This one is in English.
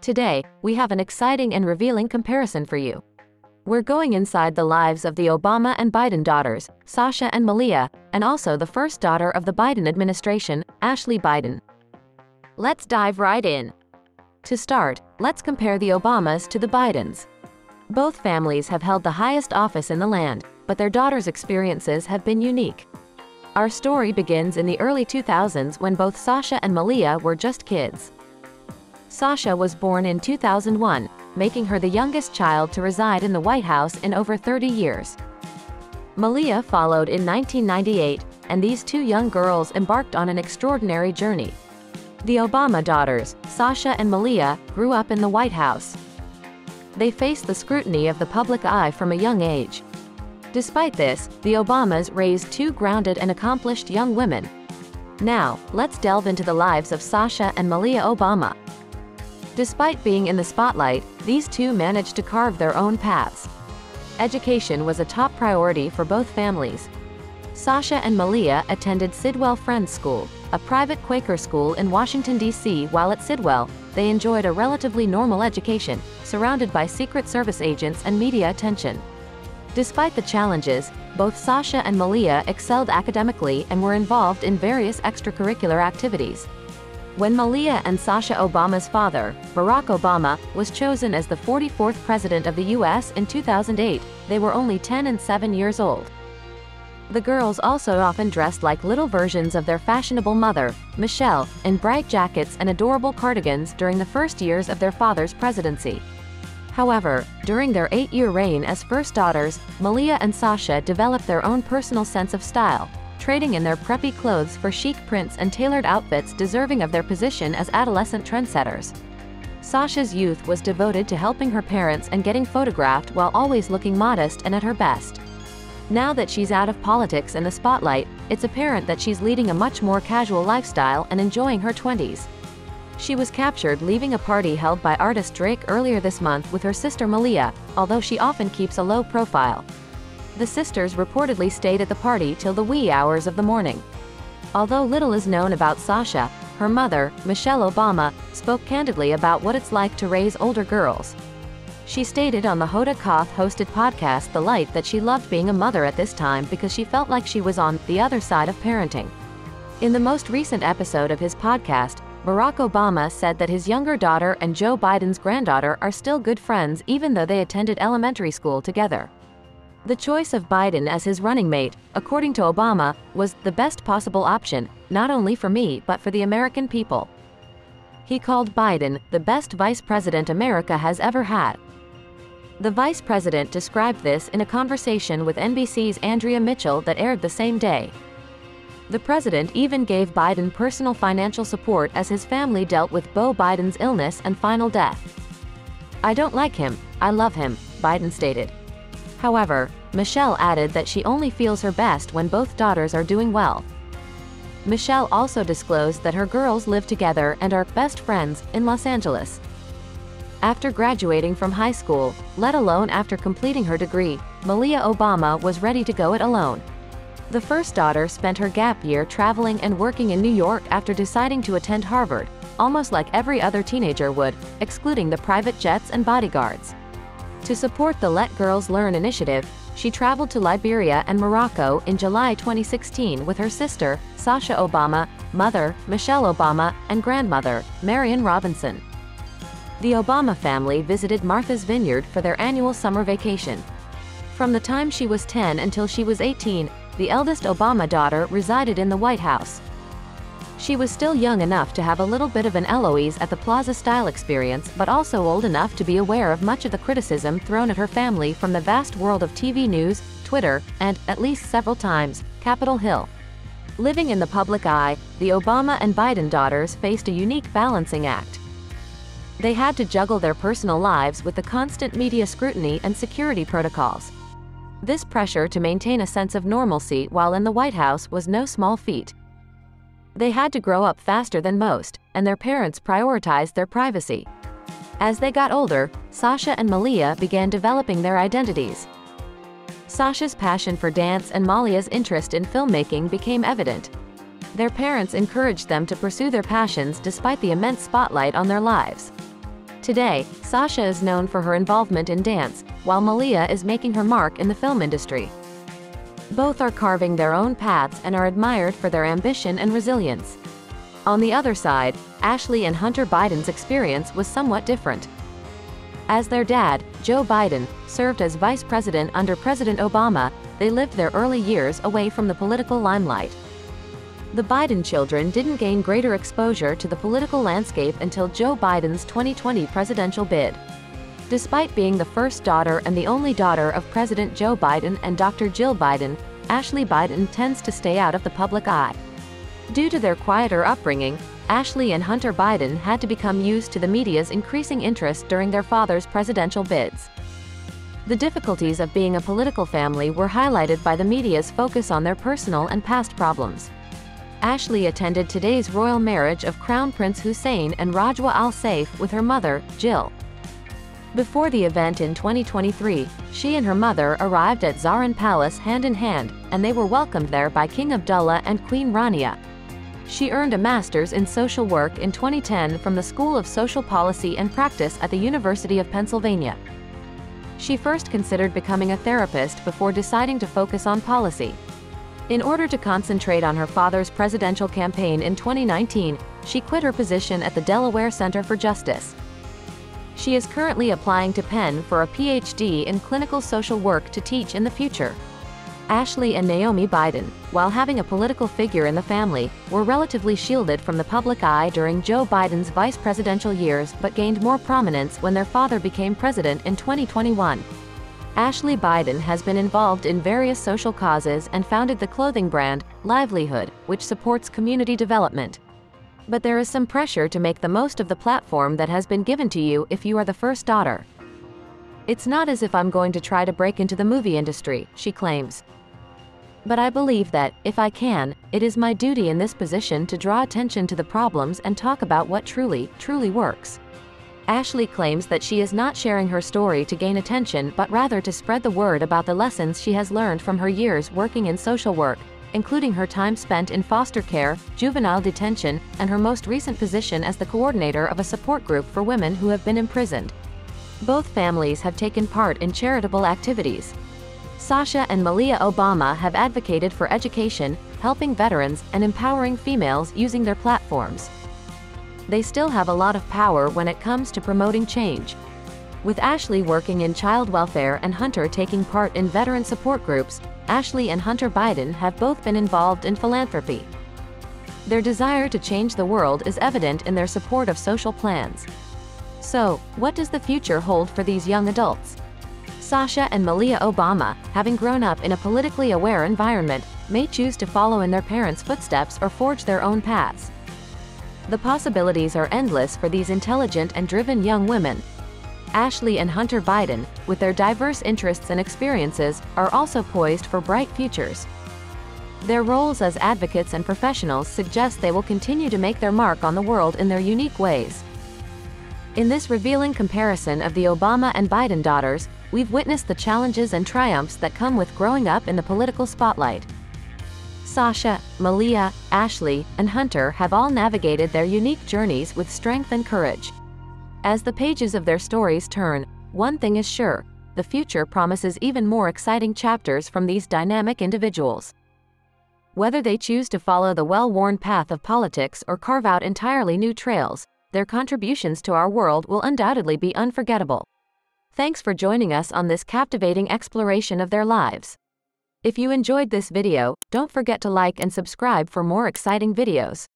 Today, we have an exciting and revealing comparison for you. We're going inside the lives of the Obama and Biden daughters, Sasha and Malia, and also the first daughter of the Biden administration, Ashley Biden. Let's dive right in. To start, let's compare the Obamas to the Bidens. Both families have held the highest office in the land, but their daughters' experiences have been unique. Our story begins in the early 2000s when both Sasha and Malia were just kids. Sasha was born in 2001, making her the youngest child to reside in the White House in over 30 years. Malia followed in 1998, and these two young girls embarked on an extraordinary journey. The Obama daughters, Sasha and Malia, grew up in the White House. They faced the scrutiny of the public eye from a young age. Despite this, the Obamas raised two grounded and accomplished young women. Now, let's delve into the lives of Sasha and Malia Obama. Despite being in the spotlight, these two managed to carve their own paths. Education was a top priority for both families. Sasha and Malia attended Sidwell Friends School, a private Quaker school in Washington, D.C. While at Sidwell, they enjoyed a relatively normal education, surrounded by Secret Service agents and media attention. Despite the challenges, both Sasha and Malia excelled academically and were involved in various extracurricular activities. When Malia and Sasha Obama's father, Barack Obama, was chosen as the 44th President of the U.S. in 2008, they were only 10 and 7 years old. The girls also often dressed like little versions of their fashionable mother, Michelle, in bright jackets and adorable cardigans during the first years of their father's presidency. However, during their 8-year reign as first daughters, Malia and Sasha developed their own personal sense of style, trading in their preppy clothes for chic prints and tailored outfits deserving of their position as adolescent trendsetters. Sasha's youth was devoted to helping her parents and getting photographed while always looking modest and at her best. Now that she's out of politics and the spotlight, it's apparent that she's leading a much more casual lifestyle and enjoying her 20s. She was captured leaving a party held by artist Drake earlier this month with her sister Malia, although she often keeps a low profile. The sisters reportedly stayed at the party till the wee hours of the morning. Although little is known about Sasha, her mother, Michelle Obama, spoke candidly about what it's like to raise older girls. She stated on the Hoda Kotb-hosted podcast The Light that she loved being a mother at this time because she felt like she was on the other side of parenting. In the most recent episode of his podcast, Barack Obama said that his younger daughter and Joe Biden's granddaughter are still good friends even though they attended elementary school together. The choice of Biden as his running mate, according to Obama, was the best possible option, not only for me but for the American people. He called Biden the best vice president America has ever had. The vice president described this in a conversation with NBC's Andrea Mitchell that aired the same day. The president even gave Biden personal financial support as his family dealt with Beau Biden's illness and final death. "I don't like him, I love him," Biden stated. However, Michelle added that she only feels her best when both daughters are doing well. Michelle also disclosed that her girls live together and are best friends in Los Angeles. After graduating from high school, let alone after completing her degree, Malia Obama was ready to go it alone. The first daughter spent her gap year traveling and working in New York after deciding to attend Harvard, almost like every other teenager would, excluding the private jets and bodyguards. To support the Let Girls Learn initiative, she traveled to Liberia and Morocco in July 2016 with her sister, Sasha Obama, mother, Michelle Obama, and grandmother, Marion Robinson. The Obama family visited Martha's Vineyard for their annual summer vacation. From the time she was 10 until she was 18, the eldest Obama daughter resided in the White House. She was still young enough to have a little bit of an Eloise at the Plaza-style experience, but also old enough to be aware of much of the criticism thrown at her family from the vast world of TV news, Twitter, and, at least several times, Capitol Hill. Living in the public eye, the Obama and Biden daughters faced a unique balancing act. They had to juggle their personal lives with the constant media scrutiny and security protocols. This pressure to maintain a sense of normalcy while in the White House was no small feat. They had to grow up faster than most, and their parents prioritized their privacy. As they got older, Sasha and Malia began developing their identities. Sasha's passion for dance and Malia's interest in filmmaking became evident. Their parents encouraged them to pursue their passions despite the immense spotlight on their lives. Today, Sasha is known for her involvement in dance, while Malia is making her mark in the film industry. Both are carving their own paths and are admired for their ambition and resilience. On the other side, Ashley and Hunter Biden's experience was somewhat different. As their dad, Joe Biden, served as vice president under President Obama, they lived their early years away from the political limelight. The Biden children didn't gain greater exposure to the political landscape until Joe Biden's 2020 presidential bid. Despite being the first daughter and the only daughter of President Joe Biden and Dr. Jill Biden, Ashley Biden tends to stay out of the public eye. Due to their quieter upbringing, Ashley and Hunter Biden had to become used to the media's increasing interest during their father's presidential bids. The difficulties of being a political family were highlighted by the media's focus on their personal and past problems. Ashley attended today's royal marriage of Crown Prince Hussein and Rajwa Al Saif with her mother, Jill. Before the event in 2023, she and her mother arrived at Zarin Palace hand in hand, and they were welcomed there by King Abdullah and Queen Rania. She earned a master's in social work in 2010 from the School of Social Policy and Practice at the University of Pennsylvania. She first considered becoming a therapist before deciding to focus on policy. In order to concentrate on her father's presidential campaign in 2019, she quit her position at the Delaware Center for Justice. She is currently applying to Penn for a PhD in clinical social work to teach in the future. Ashley and Naomi Biden, while having a political figure in the family, were relatively shielded from the public eye during Joe Biden's vice presidential years but gained more prominence when their father became president in 2021. Ashley Biden has been involved in various social causes and founded the clothing brand, Livelihood, which supports community development. But there is some pressure to make the most of the platform that has been given to you if you are the first daughter. It's not as if I'm going to try to break into the movie industry, she claims. But I believe that, if I can, it is my duty in this position to draw attention to the problems and talk about what truly works. Ashley claims that she is not sharing her story to gain attention but rather to spread the word about the lessons she has learned from her years working in social work, including her time spent in foster care, juvenile detention, and her most recent position as the coordinator of a support group for women who have been imprisoned. Both families have taken part in charitable activities. Sasha and Malia Obama have advocated for education, helping veterans, and empowering females using their platforms. They still have a lot of power when it comes to promoting change. With Ashley working in child welfare and Hunter taking part in veteran support groups, Ashley and Hunter Biden have both been involved in philanthropy. Their desire to change the world is evident in their support of social plans. So, what does the future hold for these young adults? Sasha and Malia Obama, having grown up in a politically aware environment, may choose to follow in their parents' footsteps or forge their own paths. The possibilities are endless for these intelligent and driven young women. Ashley and Hunter Biden, with their diverse interests and experiences, are also poised for bright futures. Their roles as advocates and professionals suggest they will continue to make their mark on the world in their unique ways. In this revealing comparison of the Obama and Biden daughters, we've witnessed the challenges and triumphs that come with growing up in the political spotlight. Sasha, Malia, Ashley, and Hunter have all navigated their unique journeys with strength and courage. As the pages of their stories turn, one thing is sure: the future promises even more exciting chapters from these dynamic individuals. Whether they choose to follow the well-worn path of politics or carve out entirely new trails, their contributions to our world will undoubtedly be unforgettable. Thanks for joining us on this captivating exploration of their lives. If you enjoyed this video, don't forget to like and subscribe for more exciting videos.